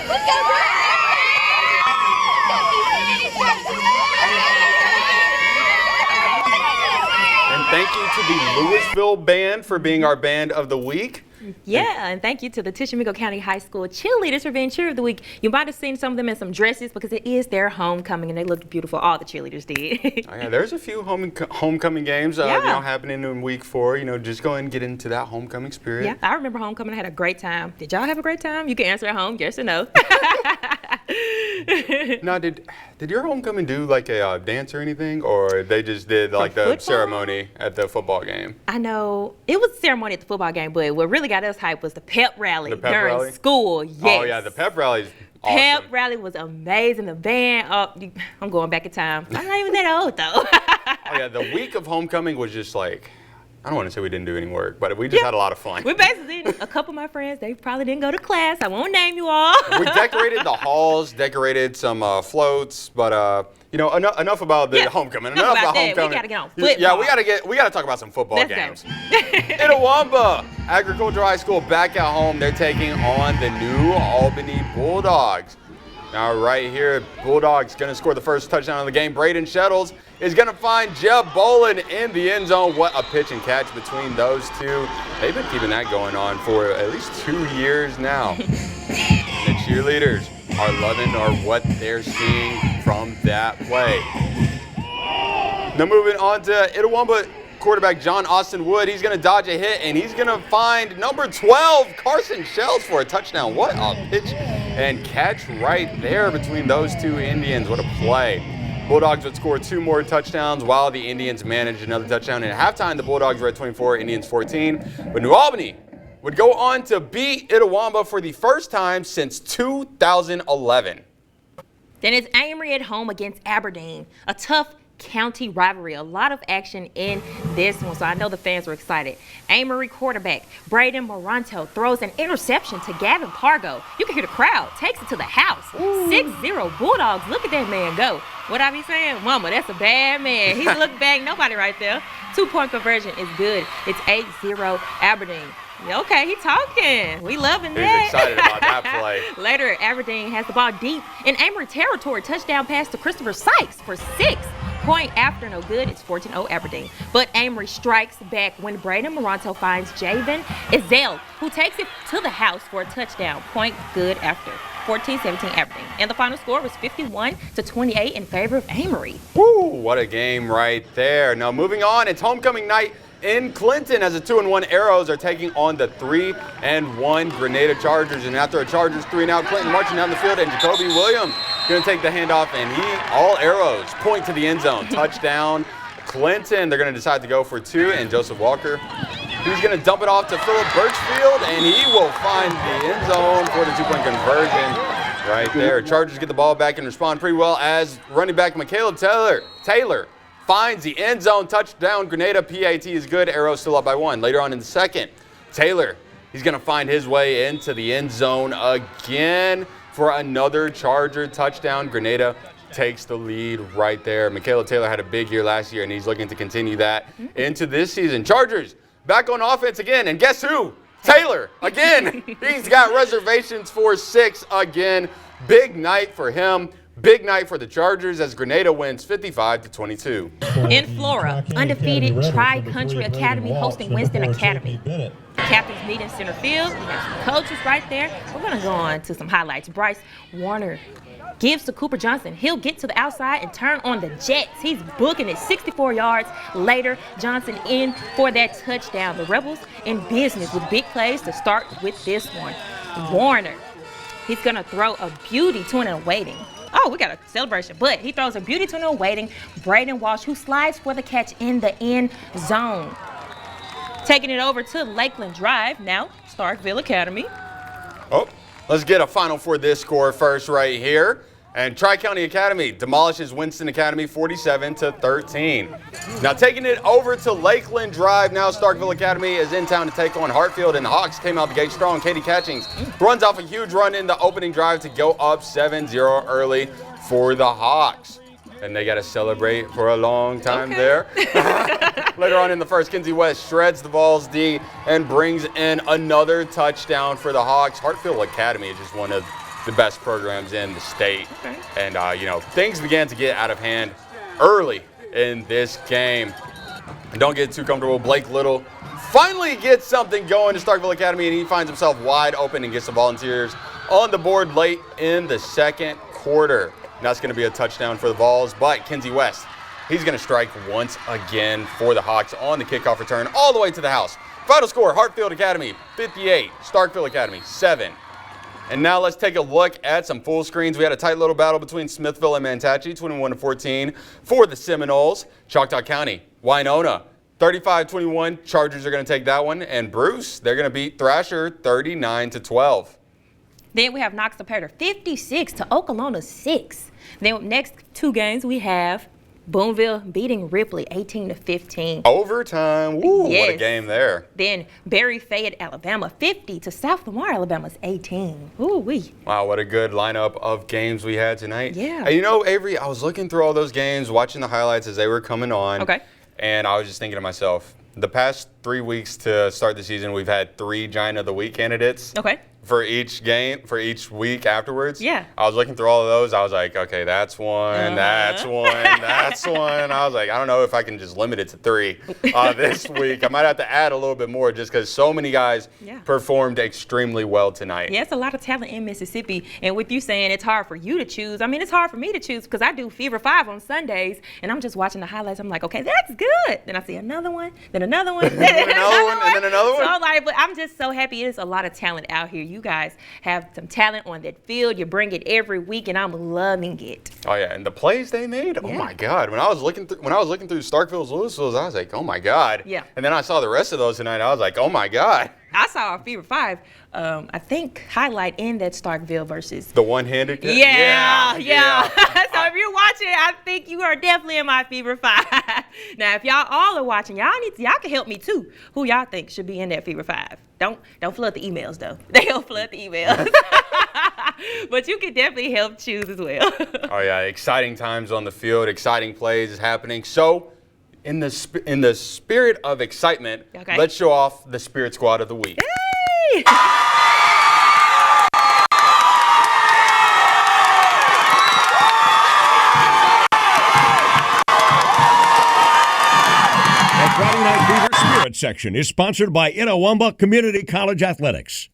And thank you to the Louisville Band for being our Band of the Week. Yeah, and thank you to the Tishomingo County High School cheerleaders for being Cheer of the Week. You might have seen some of them in some dresses because it is their homecoming and they looked beautiful. All the cheerleaders did. Oh, yeah, there's a few homecoming games happening in week 4. Just go ahead and get into that homecoming spirit. Yeah, I remember homecoming. I had a great time. Did y'all have a great time? You can answer at home, yes or no. Now, did your homecoming do like a dance or anything, or they just did like the ceremony at the football game? I know it was a ceremony at the football game, but what really got us hyped was the pep rally during rally? school. Yes. Oh yeah, the pep rally's awesome. Pep rally was amazing. The band, I'm going back in time. I'm not even that old though. Oh yeah, the week of homecoming was just like, I don't want to say we didn't do any work, but we just had a lot of fun. We basically, a couple of my friends, they probably didn't go to class. I won't name you all. We decorated the halls, decorated some floats, but enough about the homecoming. Enough about homecoming. We gotta get on football. Yeah, we gotta talk about some football games. Itawamba Agricultural High School back at home. They're taking on the New Albany Bulldogs. Now right here, Bulldogs gonna score the first touchdown of the game. Braden Shettles is gonna find Jeb Bolin in the end zone. What a pitch and catch between those two. They've been keeping that going on for at least 2 years now. The cheerleaders are loving what they're seeing from that play. Now moving on to Itawamba quarterback John Austin Wood. He's going to dodge a hit, and he's going to find number 12, Carson Shells, for a touchdown. What a pitch and catch right there between those two Indians. What a play. Bulldogs would score 2 more touchdowns while the Indians managed another touchdown. And at halftime, the Bulldogs were at 24, Indians 14. But New Albany would go on to beat Itawamba for the first time since 2011. Then it's Amory at home against Aberdeen. A tough county rivalry. A lot of action in this one, so I know the fans were excited. Amory quarterback Braden Moranto throws an interception to Gavin Pargo. You can hear the crowd. Takes it to the house. 6-0 Bulldogs. Look at that man go. What I be saying? Mama, that's a bad man. He's looking back. Nobody right there. 2-point conversion is good. It's 8-0 Aberdeen. Okay, he talking. We loving that. He's excited about that play. Later, Aberdeen has the ball deep in Amory territory. Touchdown pass to Christopher Sykes for 6. Point after no good. It's 14-0 Aberdeen. But Amory strikes back when Braden Moranto finds Javen Ezell, who takes it to the house for a touchdown. Point good after. 14-17 Aberdeen. And the final score was 51-28 in favor of Amory. Woo, what a game right there. Now moving on, it's homecoming night in Clinton as the 2-1 Arrows are taking on the 3-1 Grenada Chargers. And after a Chargers 3-and-out, Clinton marching down the field, and Jacoby Williams going to take the handoff, and all arrows point to the end zone. Touchdown, Clinton. They're going to decide to go for 2, and Joseph Walker, he's going to dump it off to Philip Birchfield, and he will find the end zone for the 2-point conversion right there. Chargers get the ball back and respond pretty well as running back Michaela Taylor finds the end zone. Touchdown, Grenada. PAT is good. Arrows still up by 1. Later on in the second, Taylor, he's going to find his way into the end zone again for another Charger touchdown. Grenada takes the lead right there. Michaela Taylor had a big year last year, and he's looking to continue that into this season. Chargers back on offense again, and guess who? Taylor again. He's got reservations for 6 again. Big night for him. Big night for the Chargers as Grenada wins 55-22. In Flora, undefeated Tri-Country Academy hosting Winston Academy. Captains meet in center field. We have some coaches right there. We're going to go on to some highlights. Bryce Warner gives to Cooper Johnson. He'll get to the outside and turn on the Jets. He's booking it 64 yards. Later, Johnson in for that touchdown. The Rebels in business with big plays to start with this one. Warner, he's going to throw a beauty to an awaiting. Oh, we got a celebration. But he throws a beauty to an awaiting Braden Walsh, who slides for the catch in the end zone. Taking it over to Lakeland Drive, now Starkville Academy. Oh, let's get a final for this score first right here. And Tri-County Academy demolishes Winston Academy 47-13. Now taking it over to Lakeland Drive, now Starkville Academy is in town to take on Hartfield, and the Hawks came out the gate strong. Katie Catchings runs off a huge run in the opening drive to go up 7-0 early for the Hawks. and they got to celebrate for a long time there. Later on in the first, Kinsey West shreds the Vols D and brings in another touchdown for the Hawks. Hartfield Academy is just one of the best programs in the state. Okay. And, things began to get out of hand early in this game. And don't get too comfortable. Blake Little finally gets something going to Starkville Academy, and he finds himself wide open and gets the Volunteers on the board late in the second quarter. And that's going to be a touchdown for the Vols, but Kinsey West, he's going to strike once again for the Hawks on the kickoff return all the way to the house. Final score, Hartfield Academy 58, Starkville Academy 7. And now let's take a look at some full screens. We had a tight little battle between Smithville and Mantachie, 21-14 for the Seminoles. Choctaw County, Winona, 35-21. Chargers are going to take that one. And Bruce, they're going to beat Thrasher 39-12. Then we have Knox Departure 56 to Okolona 6. Then next two games we have Boonville beating Ripley 18-15. Overtime. Woo, Yes. What a game there. Then Berry Fayette, Alabama 50 to South Lamar, Alabama's 18. Ooh wee. Wow, what a good lineup of games we had tonight. Yeah. And Avery, I was looking through all those games, watching the highlights as they were coming on. Okay. And I was just thinking to myself, the past 3 weeks to start the season, we've had 3 Giant of the Week candidates. Okay. For each game, for each week afterwards. Yeah. I was looking through all of those. I was like, okay, that's one, that's one, that's one. I was like, I don't know if I can just limit it to 3 this week. I might have to add a little bit more just because so many guys performed extremely well tonight. Yeah, it's a lot of talent in Mississippi. And with you saying it's hard for you to choose, I mean, it's hard for me to choose because I do Fever 5 on Sundays, and I'm just watching the highlights. I'm like, okay, that's good. Then I see another one, then another one, then another one, and then another one. So I'm like, but I'm just so happy. There's a lot of talent out here. You guys have some talent on that field. You bring it every week, and I'm loving it. Oh yeah, and the plays they made. Oh my God! When I was looking through Starkville's, Louisville's, I was like, oh my God. Yeah. And then I saw the rest of those tonight. I was like, oh my God. I saw Fever 5, I think, highlight in that Starkville versus. The one-handed catch? Yeah. So if you're watching, I think you are definitely in my Fever 5. Now, if y'all all are watching, y'all can help me too. Who y'all think should be in that Fever 5? Don't flood the emails though. They'll flood the emails. But you can definitely help choose as well. Oh yeah, exciting times on the field, exciting plays is happening. So, in the spirit of excitement, let's show off the Spirit Squad of the week. Yay! The Friday Night Fever Spirit section is sponsored by Itawamba Community College Athletics.